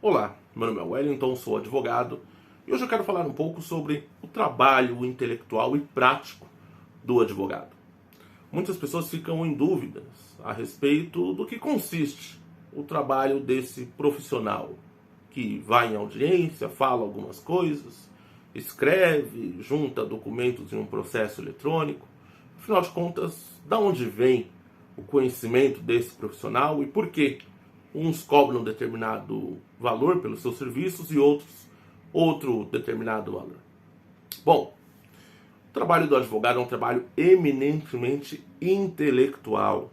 Olá, meu nome é Wellington, sou advogado e hoje eu quero falar um pouco sobre o trabalho intelectual e prático do advogado. Muitas pessoas ficam em dúvidas a respeito do que consiste o trabalho desse profissional que vai em audiência, fala algumas coisas, escreve, junta documentos em um processo eletrônico. Afinal de contas, da onde vem o conhecimento desse profissional e por que uns cobram um determinado valor pelos seus serviços e outros outro determinado valor? Bom, o trabalho do advogado é um trabalho eminentemente intelectual,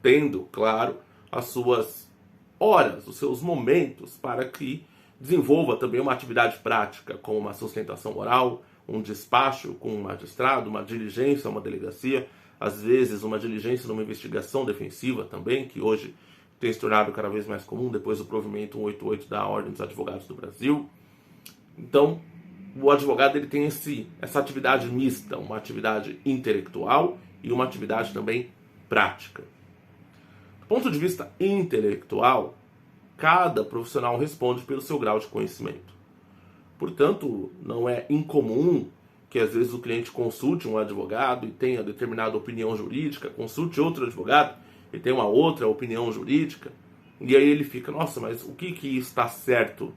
tendo, claro, as suas horas, os seus momentos para que desenvolva também uma atividade prática, como uma sustentação oral, um despacho com um magistrado, uma diligência, uma delegacia, às vezes uma diligência numa investigação defensiva também, que hoje tem se tornado cada vez mais comum depois do provimento 188 da Ordem dos Advogados do Brasil. Então, o advogado ele tem essa atividade mista, uma atividade intelectual e uma atividade também prática. Do ponto de vista intelectual, cada profissional responde pelo seu grau de conhecimento. Portanto, não é incomum que às vezes o cliente consulte um advogado e tenha determinada opinião jurídica, consulte outro advogado e tem uma outra opinião jurídica, e aí ele fica, nossa, mas o que está certo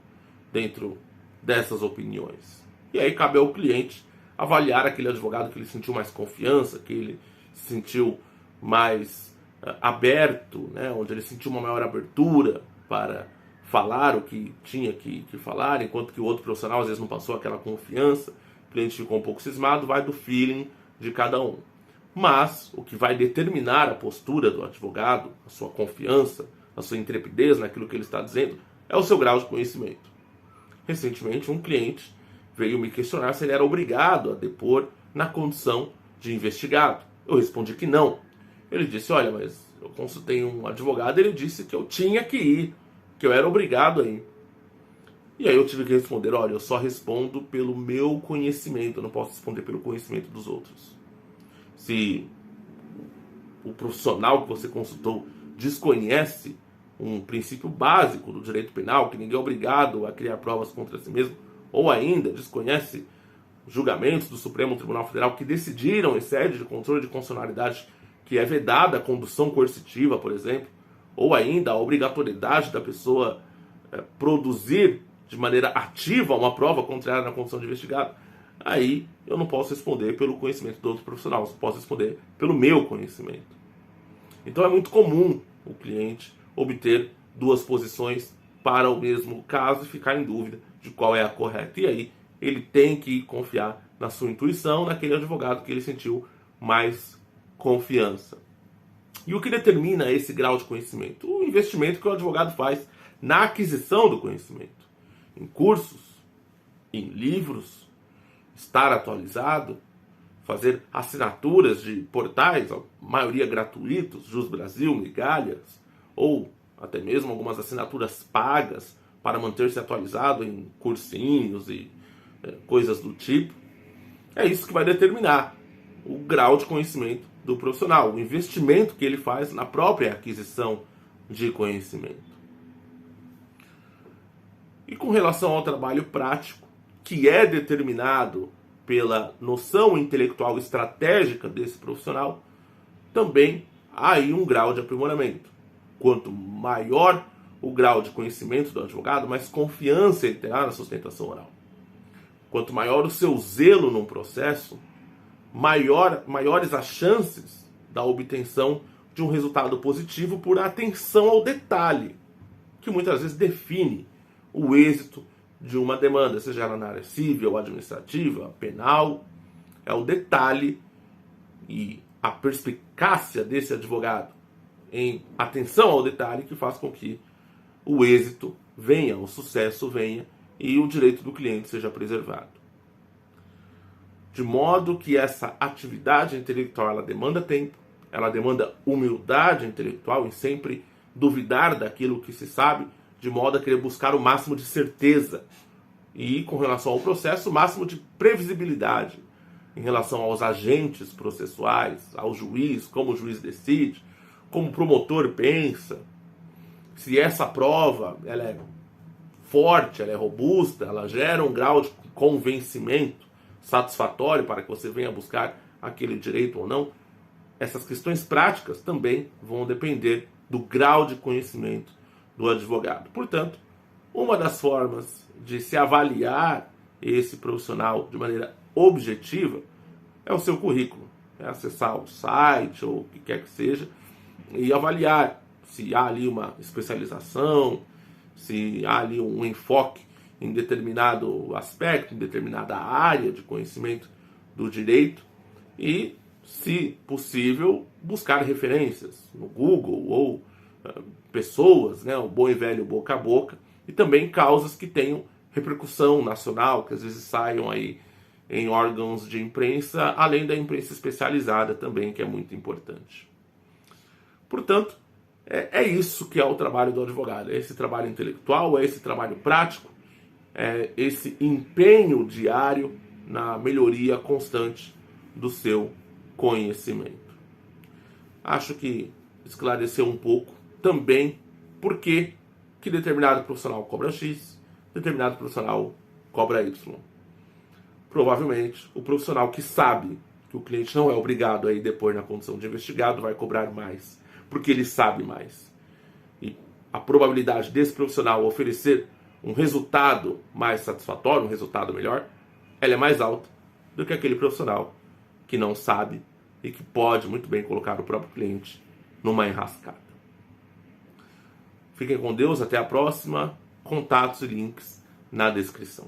dentro dessas opiniões? E aí cabe ao cliente avaliar aquele advogado que ele sentiu mais confiança, que ele se sentiu mais aberto, né, onde ele sentiu uma maior abertura para falar o que tinha que falar, enquanto que o outro profissional às vezes não passou aquela confiança, o cliente ficou um pouco cismado, vai do feeling de cada um. Mas o que vai determinar a postura do advogado, a sua confiança, a sua intrepidez naquilo que ele está dizendo, é o seu grau de conhecimento. Recentemente, um cliente veio me questionar se ele era obrigado a depor na condição de investigado. Eu respondi que não. Ele disse, olha, mas eu consultei um advogado e ele disse que eu tinha que ir, que eu era obrigado a ir. E aí eu tive que responder, olha, eu só respondo pelo meu conhecimento, eu não posso responder pelo conhecimento dos outros. Se o profissional que você consultou desconhece um princípio básico do direito penal, que ninguém é obrigado a criar provas contra si mesmo, ou ainda desconhece julgamentos do Supremo Tribunal Federal que decidiram em sede de controle de constitucionalidade que é vedada a condução coercitiva, por exemplo, ou ainda a obrigatoriedade da pessoa produzir de maneira ativa uma prova contrária na condição de investigado, aí eu não posso responder pelo conhecimento do outro profissional, eu posso responder pelo meu conhecimento. Então é muito comum o cliente obter duas posições para o mesmo caso e ficar em dúvida de qual é a correta. E aí ele tem que confiar na sua intuição, naquele advogado que ele sentiu mais confiança. E o que determina esse grau de conhecimento? O investimento que o advogado faz na aquisição do conhecimento. Em cursos, em livros, estar atualizado, fazer assinaturas de portais, a maioria gratuitos, Jus Brasil, Migalhas, ou até mesmo algumas assinaturas pagas para manter-se atualizado em cursinhos e coisas do tipo. É isso que vai determinar o grau de conhecimento do profissional, o investimento que ele faz na própria aquisição de conhecimento. E com relação ao trabalho prático, que é determinado pela noção intelectual estratégica desse profissional, também há aí um grau de aprimoramento. Quanto maior o grau de conhecimento do advogado, mais confiança ele terá na sustentação oral. Quanto maior o seu zelo num processo, maiores as chances da obtenção de um resultado positivo por atenção ao detalhe, que muitas vezes define o êxito de uma demanda, seja ela na área civil, administrativa, penal. É o detalhe e a perspicácia desse advogado em atenção ao detalhe que faz com que o êxito venha, o sucesso venha e o direito do cliente seja preservado. De modo que essa atividade intelectual ela demanda tempo, ela demanda humildade intelectual em sempre duvidar daquilo que se sabe, de modo a querer buscar o máximo de certeza e, com relação ao processo, o máximo de previsibilidade em relação aos agentes processuais, ao juiz, como o juiz decide, como o promotor pensa, se essa prova ela é forte, ela é robusta, ela gera um grau de convencimento satisfatório para que você venha buscar aquele direito ou não. Essas questões práticas também vão depender do grau de conhecimento do advogado. Portanto, uma das formas de se avaliar esse profissional de maneira objetiva é o seu currículo. É acessar o site ou o que quer que seja e avaliar se há ali uma especialização, se há ali um enfoque em determinado aspecto, em determinada área de conhecimento do direito e, se possível, buscar referências no Google ou pessoas, né, o bom e velho boca a boca, e também causas que tenham repercussão nacional, que às vezes saiam aí em órgãos de imprensa, além da imprensa especializada também, que é muito importante. Portanto, é isso que é o trabalho do advogado, é esse trabalho intelectual, é esse trabalho prático, é esse empenho diário na melhoria constante do seu conhecimento. Acho que esclareceu um pouco também por que determinado profissional cobra X, determinado profissional cobra Y. Provavelmente, o profissional que sabe que o cliente não é obrigado a ir depor na condição de investigado vai cobrar mais, porque ele sabe mais. E a probabilidade desse profissional oferecer um resultado mais satisfatório, um resultado melhor, ela é mais alta do que aquele profissional que não sabe e que pode muito bem colocar o próprio cliente numa enrascada. Fiquem com Deus, até a próxima. Contatos e links na descrição.